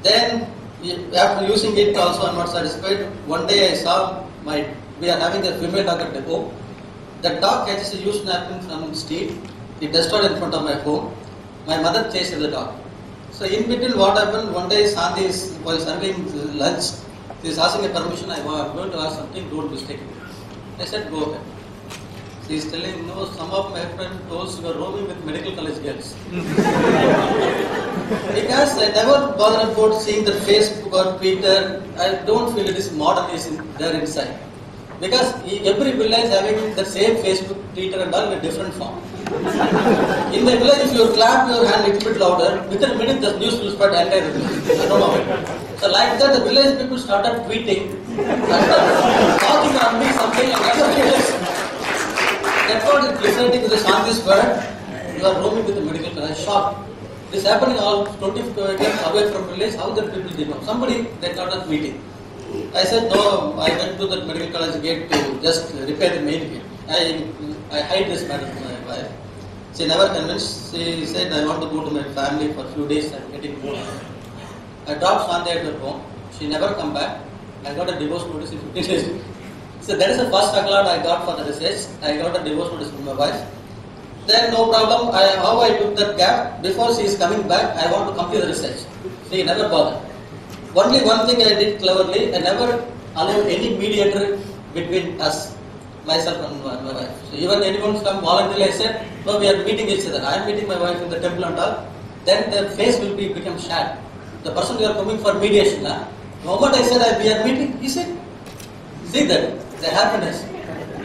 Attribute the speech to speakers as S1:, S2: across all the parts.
S1: Then, after using it also I'm not satisfied. One day I saw we are having a female dog at depot. The dog catches a used napkin from the street. It destroyed in front of my home. My mother chased the dog. So in between what happened, one day Sandhi is, while serving lunch, she is asking a permission, I am going to ask something, don't mistake it. I said, go ahead. She is telling, no, some of my friends told you are roaming with medical college girls. Because I never bothered about seeing the Facebook or Twitter. I don't feel it is modern is there inside. Because every village having the same Facebook, Twitter and all in a different form. In the village, if you clap your hand a little bit louder, within a minute the news will spread entire village. I don't know. So like that, the village people started tweeting, talking on me something and other village. That's what is presenting to the Shanti's word. You are roaming with the medical college. Shocked. This happening all 20 kilometers away from village. How the people did know? Somebody they started tweeting. I said no. I went to the medical college gate to just repair the main gate. I hide this matter from my wife. She never convinced. She said I want to go to my family for a few days. I'm getting bored. I dropped Shanti at her home. She never come back. I got a divorce notice in 15 days. So that is the first accolade I got for the research. I got a divorce notice from my wife. Then no problem. How I took that gap before she is coming back. I want to complete the research. She never bothered. Only one thing I did cleverly. I never allowed any mediator between us, myself and my wife. So even anyone come voluntarily, I said, no, we are meeting each other. I am meeting my wife in the temple and all. Then the face will become shared. The person you are coming for mediation. The moment I said we are meeting, he said, see that the happiness.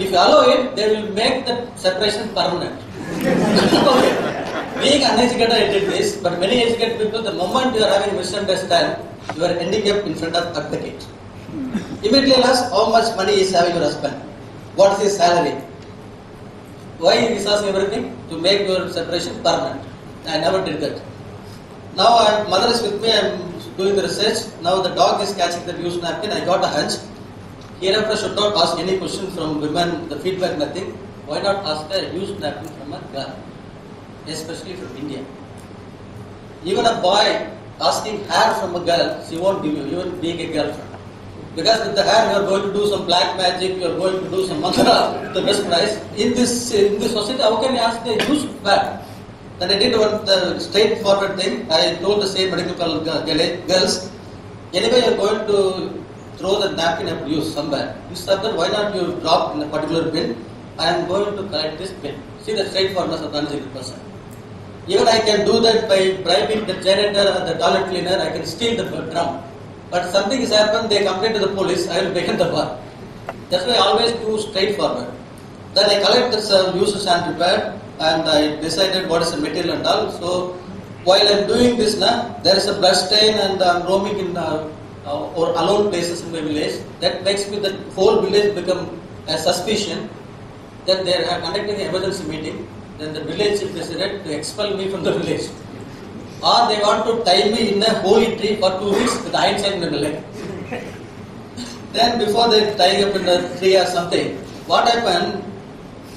S1: If you allow it, they will make the separation permanent. Being uneducated, I did this, but many educated people, the moment you are having misunderstanding, you are ending up in front of advocate. Immediately ask how much money is having your husband, what is his salary. Why he is asking everything? To make your separation permanent. I never did that. Now mother is with me, I am doing the research. Now the dog is catching the used napkin. I got a hunch. Hereafter I should not ask any question from women, the feedback nothing. Why not ask a used napkin from a girl, especially from India? Even a boy asking hair from a girl, she won't give you, even being a girlfriend. Because with the hair you are going to do some black magic, you are going to do some mantra, the best price. In this society, how can you ask the used bag? Then I did the straightforward thing. I told the same medical girls, anyway you are going to throw the napkin and use somewhere. Instead of that, why not you drop in a particular bin? I am going to collect this bin. See the straightforwardness of the uneducated person. Even I can do that by bribing the janitor or the toilet cleaner. I can steal the drum. But something has happened, they complain to the police, I will begin the war. That's why I always do straightforward. Then I collect this used and repaired, and I decided what is the material and all. So while I am doing this now, there is a blood stain and I am roaming in or alone places in my village. That makes me the whole village become a suspicion. Then they are conducting an emergency meeting. Then the village decided to expel me from the village. Or they want to tie me in a holy tree for 2 weeks with iron chain in the leg. Then before they tie up in the tree or something, what happened,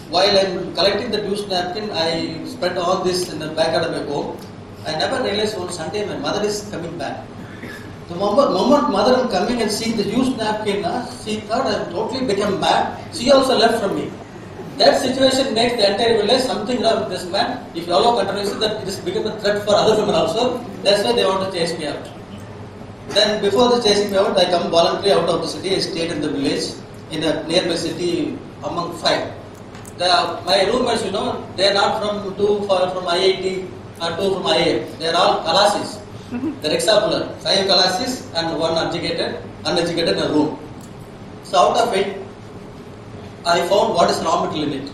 S1: while I am collecting the used napkin, I spread all this in the backyard of my home. I never realized one Sunday my mother is coming back. The moment mother is coming and seeing the used napkin, she thought I totally become mad. She also left from me. That situation makes the entire village something wrong with this man. If you allow continuation, that it has become a threat for other women also. That's why they want to chase me out. Then before the chasing me out, I come voluntarily out of the city. I stayed in the village, in a nearby city among 5. My roommates, they are not from 2 from IIT or 2 from IIM. They are all Kalasis. They are example, 5 Kalasis and 1 uneducated in a room. So out of it, I found what is raw material in it.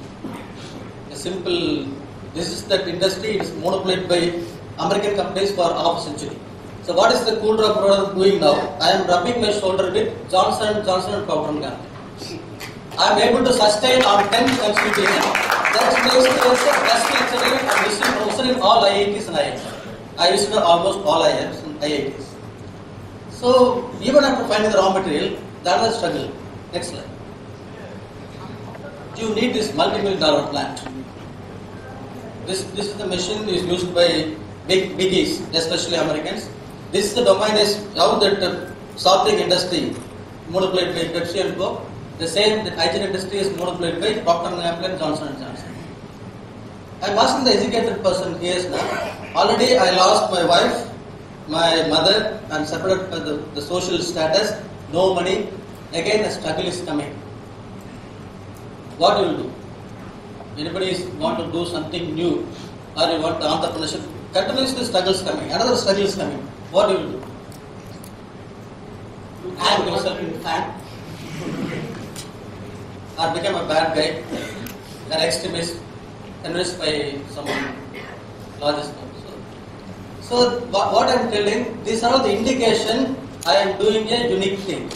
S1: A simple, this is that industry, it is monopolized by American companies for half a century. So what is the cool drop product doing now? I am rubbing my shoulder with Johnson & Johnson and Procter & Gamble. I am able to sustain on 10 consecutive years. That makes me as a best lecturer and visiting professor in all IITs and IIMs. I visited almost all IIMs and IITs. So even after finding the raw material, that was a struggle. Next slide. You need this multi-million-dollar plant. This is the machine is used by biggies, especially Americans. This is the domain is how that soft drink industry monopolized by Pepsi and Coke. The same that hygiene industry is monopolized by Procter & Gamble and Johnson & Johnson. I am asking the educated person here now. Already I lost my wife, my mother, and separated by the social status, no money. Again the struggle is coming. What you will do? Anybody want to do something new, or you want entrepreneurship? Continuously struggle is coming. Another struggle is coming. What you will do? Hang yourself in the fan, or become a bad guy, an extremist, convinced by someone largest. So what I am telling, these are all the indication I am doing a unique thing.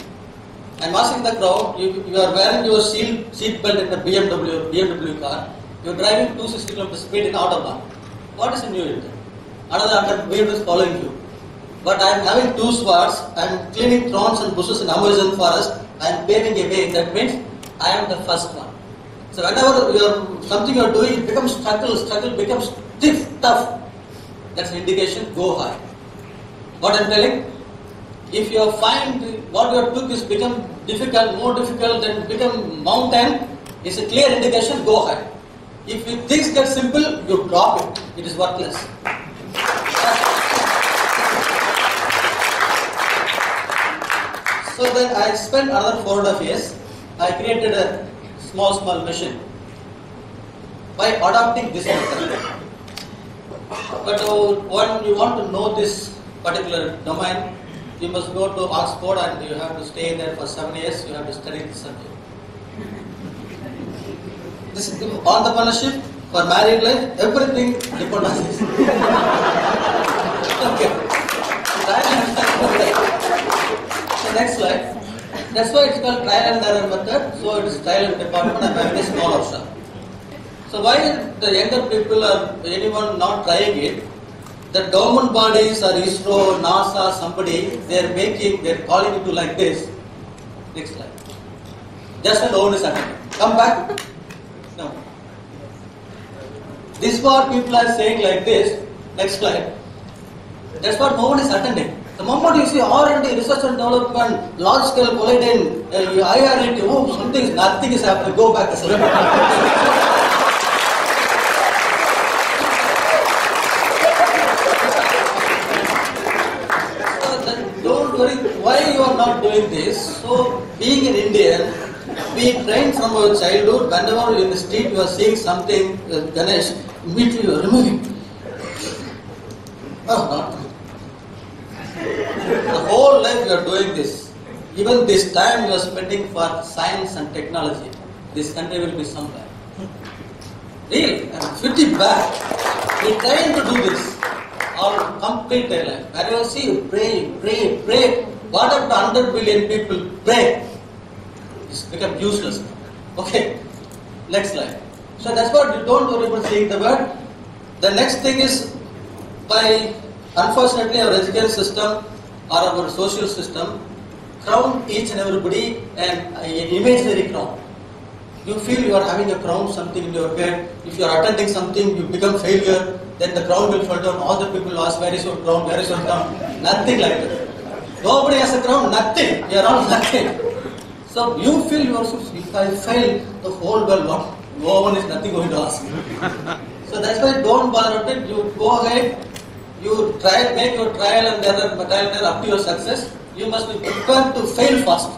S1: I am asking the crowd, you are wearing your seat belt in the BMW car, you are driving 260 km speed in Autobahn. What is new in that? Another vehicle is following you. But I am having two swords, I am cleaning thorns and bushes in Amazon forest, I am paving a way, that means I am the first one. So whenever something you are doing, it becomes struggle becomes stiff, tough. That's an indication, go high. What I am telling? If you find what you took is become difficult, more difficult, then become mountain, it's a clear indication, go high. If things get simple, you drop it. It is worthless. So then I spent another 4.5 years. I created a small machine by adopting this method. But when you want to know this particular domain, you must go to Oxford and you have to stay there for 7 years. You have to study this subject. This is entrepreneurship, for married life, everything depends on this. Okay. So next slide. That's why it's called trial and error method. So it is trial and department and having a small offshore. So why the younger people or anyone not trying it? The government bodies or ISRO, NASA, somebody, they're calling it to like this. Next slide. Just an own is attending. Come back. No. This is what people are saying like this. Next slide. That's what no one is attending. The moment you see R&D, research and development, large scale colliding, IRIT, nothing is happening. Go back. Don't worry why you are not doing this. So, being an Indian, we trained from our childhood. Whenever in the street you are seeing something, Ganesh, immediately you are removing. Oh, not. The whole life you are doing this. Even this time you are spending for science and technology. This country will be somewhere. Really, I'm pretty bad. We trying to do this. Our complete life. Whenever you see you pray. What up to 100 billion people pray? It's become useless. Okay. Next slide. So that's what you don't worry about saying the word. The next thing is by unfortunately our education system or our social system crown each and everybody an imaginary crown. You feel you are having a crown, something in your head. If you are attending something, you become failure, then the crown will fall down. All the people ask, where is your crown, where is your crown? Nothing like that. Nobody has a crown, nothing. You are all nothing. So you feel yourself, if I fail, the whole world, what? No one is nothing going to ask. So that's why don't bother about it. You go ahead, you try, make your trial and error up to your success. You must be prepared to fail first.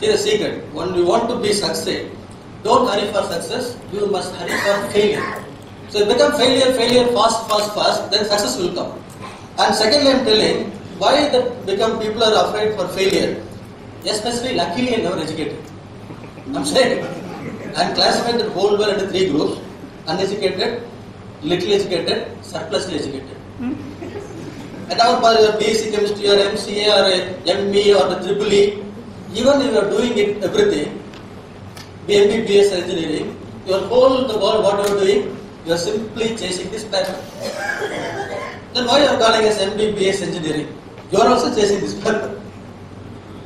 S1: Here's a secret. When you want to be success, don't hurry for success, you must hurry for failure. So become failure, fast, then success will come. And secondly, I am telling, why that become people are afraid for failure? Especially, luckily, I never educated. I'm saying, I am classified the whole world into 3 groups: uneducated, little educated, surplusly educated. And now for your BSc chemistry or MCA or ME or the EEE, even if you are doing it everything, MBBS engineering, your whole the world what you are doing, you are simply chasing this paper. Then why you are calling as MBBS engineering? You are also chasing this paper.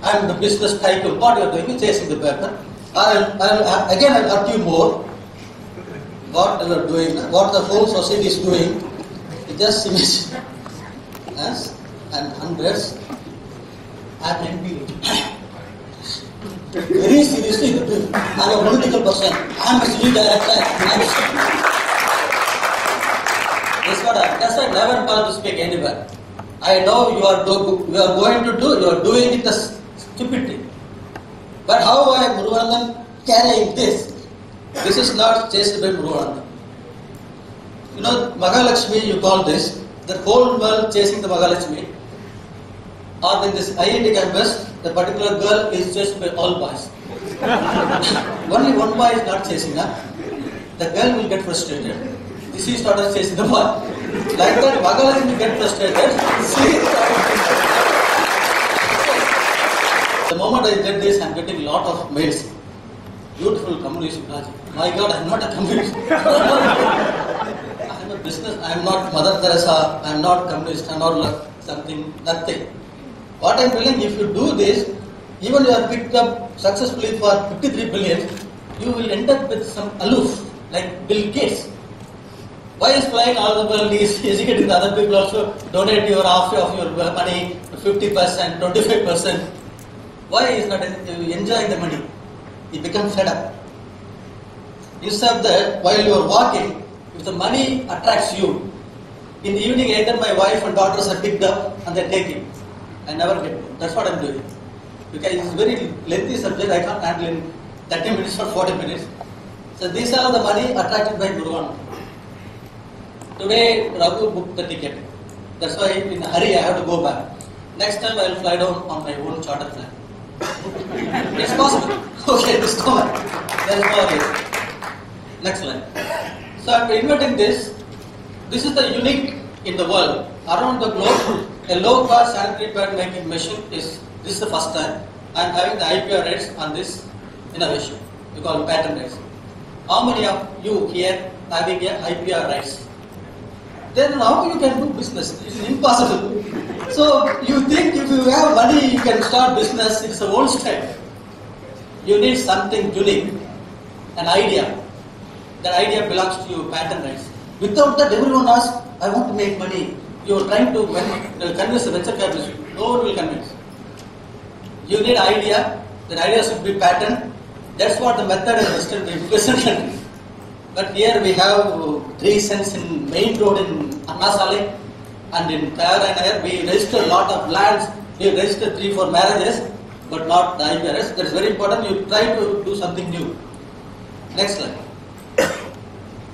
S1: I am the business tycoon. What you are doing is chasing the paper. Again, I'll hurt you more. what you are doing, what the whole society is doing, you just imagine us and hundreds. I am envy. Very seriously, I am a political person. I am a civil director. That's why I never call to speak anywhere. I know you are going to do, you are doing it as stupidity. But how I am Muruganathan carrying this? This is not chased by Muruganathan. You know, Mahalakshmi, you call this, the whole world chasing the Mahalakshmi. Or in this IIT campus, the particular girl is chased by all boys. Only one boy is not chasing her. The girl will get frustrated. She started chasing the boy. Like that, Mahalakshmi will get frustrated. The moment I did this, I am getting a lot of mails. Beautiful communist, Raji. My God, I am not a communist. I am a business. I am not Mother Teresa. I am not communist. I am not something, nothing. What I am telling, if you do this, even you are picked up successfully for 53 billion, you will end up with some aloof, like Bill Gates. Why is flying all the world? He is educating the other people also, donate your half of your money, 50%, 25%. Why is not enjoying the money? He becomes fed up. Instead of that, while you are walking, if the money attracts you, in the evening either my wife and daughters are picked up and they take it. I never get it. That's what I am doing. Because it's a very lengthy subject, I can't handle in 30 minutes or 40 minutes. So these are the money attracted by Muruganathan. Today, Raghu booked the ticket. That's why in a hurry I have to go back. Next time I will fly down on my own charter plan. It's possible. Okay, this time. There is no way. Next slide. So I am inventing this. This is the unique in the world. Around the globe, a low-cost sanitary pad making machine this is the first time I am having the IPR rights on this innovation. We call it patent rights. How many of you here having a IPR rights? Then how you can do business? It's impossible. So you think if you have money you can start business, it's a old style. You need something unique, an idea. That idea belongs to you, patent rights. Without that, everyone asks, I want to make money. You are trying to convince the venture capitalist. No one will convince. You need idea. That idea should be patent. That's what the method is listed in Western countries. But here we have 3 cents in main road in Annasale and in Tayaranagar. We register a lot of lands. We register 3-4 marriages, but not the IPRS. That is very important. You try to do something new. Next slide.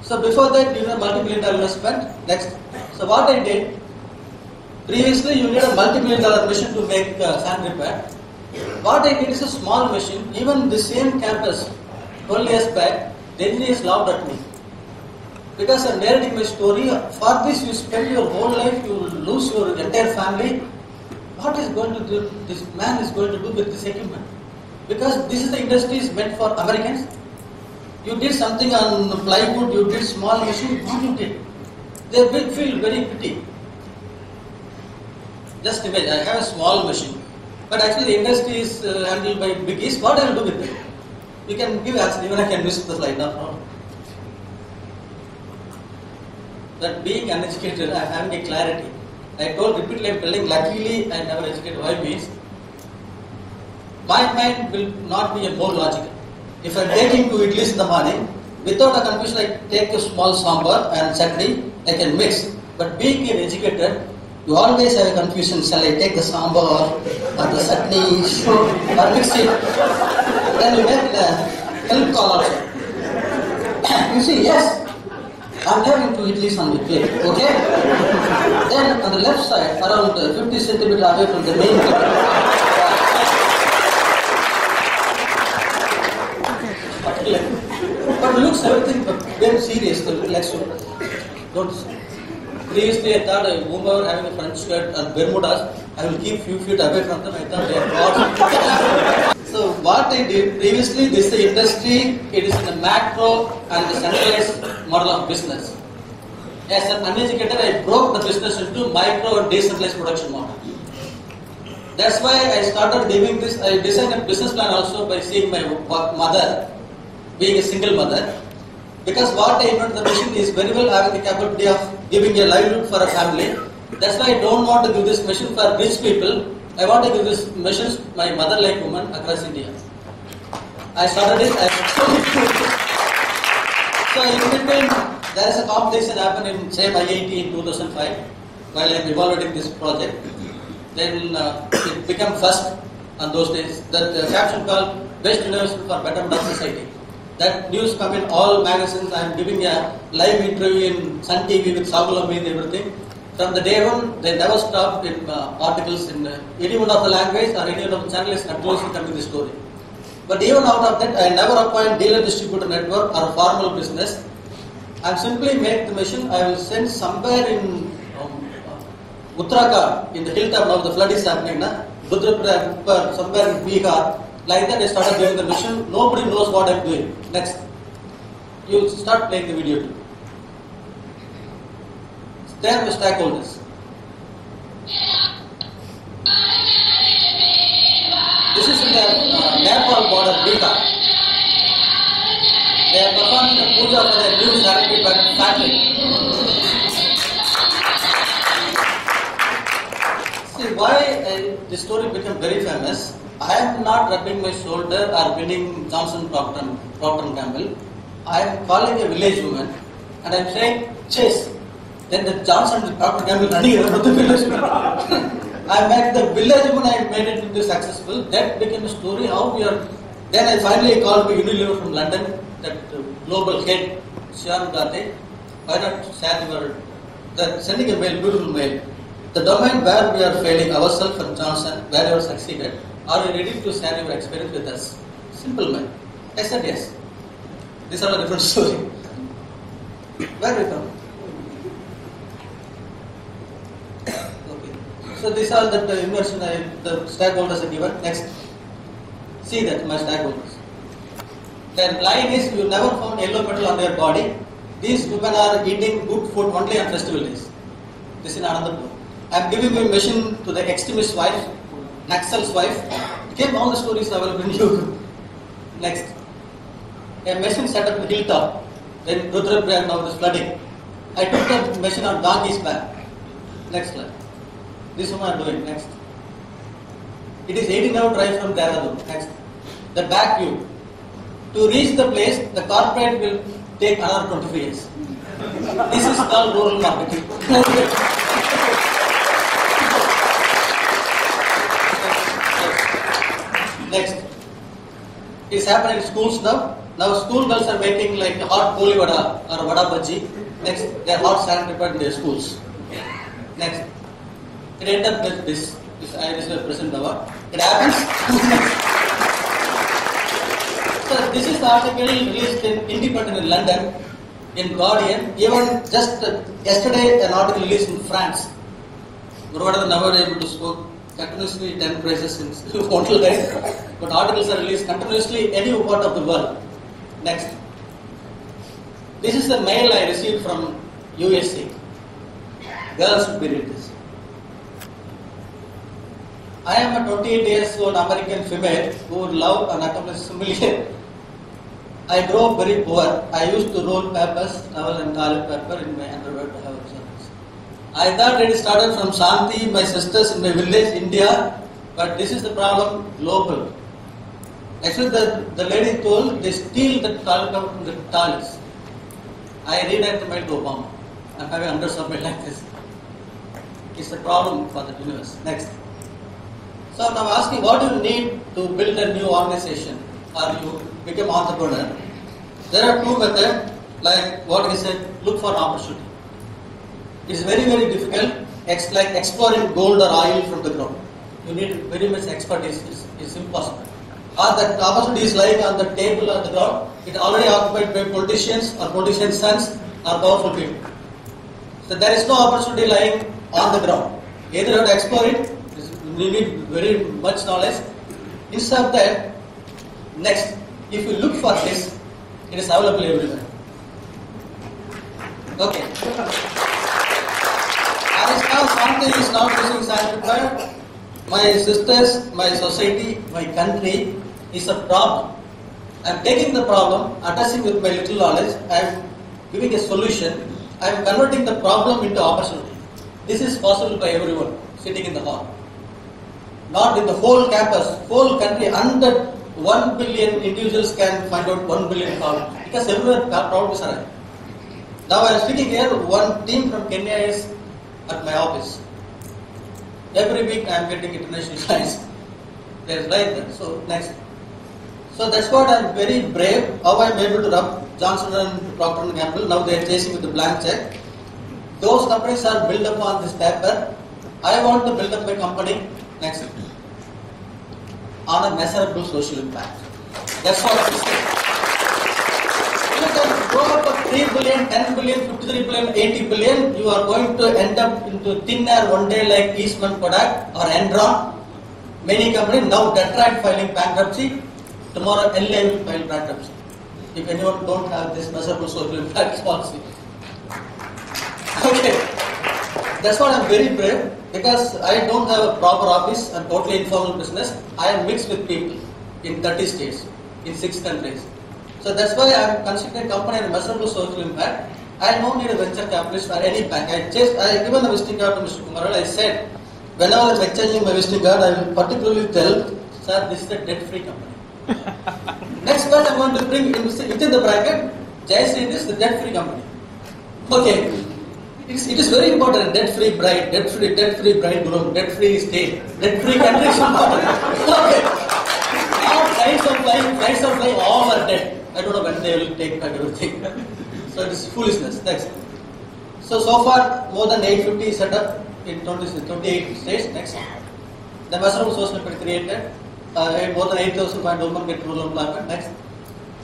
S1: So before that, you need a multi-million-dollar investment. Next. So what I did, previously you need a multi-million-dollar machine to make sand repair. What I did is a small machine. Even the same campus, 12 years back, the engineers laughed at me. Because I'm narrating my story, for this you spend your whole life, you will lose your entire family. What is going to do, this man is going to do with this equipment? Because this is the industry is meant for Americans. You did something on plywood, you did small machine, what you did? They will feel very pity. Just imagine, I have a small machine, but actually the industry is handled by biggies. What I will do with it? You can give answer, even I can miss the slide, no problem. That being uneducated, I am having a clarity. I told repeatedly, I am telling, luckily I never educated. Why means, my mind will not be a more logical. If I am taking 2 idlis in the morning, without a confusion, I take a small sambar and chutney, I can mix. But being an educator, you always have a confusion. Shall I take the sambar or the chutney or mix it? Then you make the help call also. You see, yes, I am having 2 idlis on the plate, okay? Then on the left side, around 50 centimeters away from the main plate, but looks everything very serious. Let's don't. Previously, I thought a woman having a front shirt and Bermudas, I will keep few feet away from them. I thought they are gods. So what I did previously, this is the industry. It is in the macro and the centralized model of business. As an uneducated, I broke the business into micro and decentralized production model. That's why I started doing this. I designed a business plan also by seeing my mother, being a single mother. Because what I invented the mission is very well having the capability of giving a livelihood for a family. That's why I don't want to give this mission for rich people. I want to give this mission to my mother-like woman across India. I started it. So in between, there is a competition happened in same IIT in 2005 while I am evaluating this project. Then it became first on those days. That caption called Best University for Betterment of Society. That news come in all magazines. I am giving a live interview in Sun TV with Sagulam and everything. From the day one, they never stopped in articles in any one of the language or any one of the channels continuously coming the story. But even out of that, I never appoint dealer distributor network or formal business. I simply make the mission. I will send somewhere in Uttarakhand, in the hilltop. Now the flood is happening. Rudrapur, somewhere in Bihar. Like that, I started doing the mission. Nobody knows what I'm doing. Next, you start playing the video too. They are the stakeholders. This is in the Nepal border, Bihar. They are performing the puja for their new charity family. See why this story became very famous. I am not rubbing my shoulder or winning Johnson Procter & Gamble. I am calling a village woman and I am saying, chase. Then the Johnson Procter & Gamble running around the village woman. I made the village woman, I made it into successful. That became a story how we are. Then I finally called the Unilever from London, that global head, Shyam Gate. Why not sending a mail, beautiful mail. The domain where we are failing ourselves and Johnson, where you are succeeded, are you ready to share your experience with us? Simple man. I said yes. These are a different story. Where are we from? Okay. So these are the inversion the stakeholders are given. Next. See that my stakeholders. Their line is you never found yellow metal on their body. These women are eating good food only on festival days. This is another book. I am giving a mission to the extremist wife, Naxal's wife. Came all the stories available in YouTube. Next. A machine set up in hilltop. Then Rudrapur now is flooding. I took the machine on donkey's back. Next slide. This one I am doing. Next. It is 18-hour drive from Dehradun. Next. The back view. To reach the place, the corporate will take another 25 years. This is called rural marketing. Next. It's happening in schools now. Now school girls are making like hot poli vada or vada bhaji. Next, they are hot sand prepared in their schools. Next. It ended up with this. I received a present award. It happens. So this is the article released in Independent in London, in Guardian. Even just yesterday, an article released in France. What are the number able to spoke? Continuously 10 prizes in total life, but articles are released continuously any part of the world. Next. This is the mail I received from USC. Girls should be read this. I am a 28 years old American female who would love and accomplish sommelier. I grew up very poor. I used to roll papers, towel and toilet paper in my underwear to have a service. I thought it started from Shanti, my sisters in my village, India, but this is the problem, global. Actually, the lady told they steal the toilet paper from the toilets. I read my to Obama. I'm having hundreds of mail like this. It's a problem for the universe. Next. So I'm asking, what do you need to build a new organization or you become entrepreneur? There are two methods, like what he said, look for opportunity. It's very, very difficult. It's like exploring gold or oil from the ground. You need very much expertise. It's impossible. Or that opportunity is lying on the table on the ground. It already occupied by politicians or politicians' sons or powerful people. So there is no opportunity lying on the ground. Either you have to explore it. You need very much knowledge. Instead of that, next, if you look for this, it is available everywhere. Okay. As now something is not using sanitary, my sisters, my society, my country is a problem. I am taking the problem, addressing with my little knowledge, I am giving a solution, I am converting the problem into opportunity. This is possible by everyone sitting in the hall. Not in the whole campus, whole country, under 1 billion individuals can find out 1 billion problems. Because everywhere problems are. Now I am speaking here, one team from Kenya is at my office. Every week I am getting international clients. There is like that. So next. So that's what I am very brave. How I am able to rub Johnson and Procter & Gamble. Now they are chasing with the blank check. Those companies are built up on this paper. I want to build up my company. Next. On a measurable social impact. That's what it is. You can grow up to 3 billion, 10 billion, 53 billion, 80 billion. You are going to end up into thin air one day like Eastman Kodak or Enron. Many companies now Detroit filing bankruptcy. Tomorrow LA will file bankruptcy. If anyone don't have this measurable social impact policy. Okay. That's why I'm very brave, because I don't have a proper office and totally informal business. I am mixed with people in 30 states, in 6 countries. So that's why I'm considering a company and measurable social impact. I don't need a venture capitalist or any bank. I given the visiting card to Mr. Kumaral. I said, whenever I'm exchanging my visiting card, I will particularly tell, sir, this is a debt-free company. Next one I'm going to bring within the bracket, Jayashree is the debt-free company. Okay. It is very important. Debt-free bride, debt-free bridegroom, debt-free state, debt-free country is important. Okay. Now flights of flying, all are dead. I don't know when they will take back everything. So it is foolishness. Next. So far more than 850 set up in 28 states. Next. The measurable source method created. More than 8,000 women get rural employment. Next.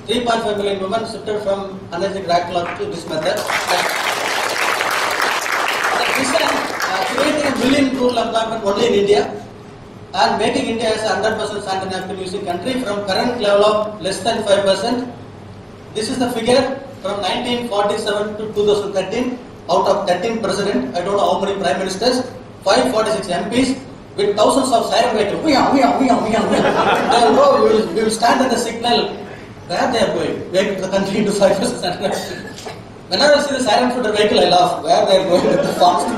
S1: 3.5 million women shifted from unethical rag cloth to this method. Creating a billion rural employment only in India and making India as a 100% sand napkin using country from current level of less than 5%. This is the figure from 1947 to 2013. Out of 13 presidents, I don't know how many prime ministers, 546 MPs with thousands of siren vehicles. We will stand at the signal where they are going. Make the country into 5% sand napkin. Whenever I see the siren footer vehicle, I laugh. Where they are going with the fast.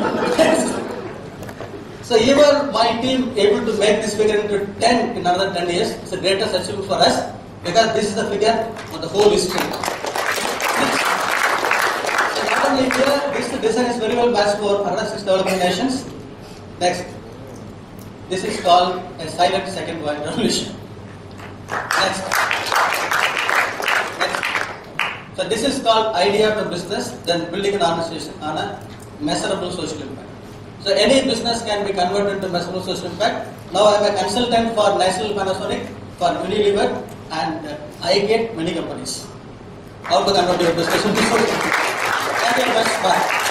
S1: So even my team able to make this figure into 10 in another 10 years. It's the greatest achievement for us, because this is the figure of the whole history. So not only here, this design is very well matched for other 6 developing nations. Next. This is called a silent second white revolution. Next. So this is called idea to business, then building an organization on a measurable social impact. So any business can be converted into measurable social impact. Now I am a consultant for National Panasonic, for Unilever, and I get many companies. How to convert your business into social impact. Thank you very much. Bye.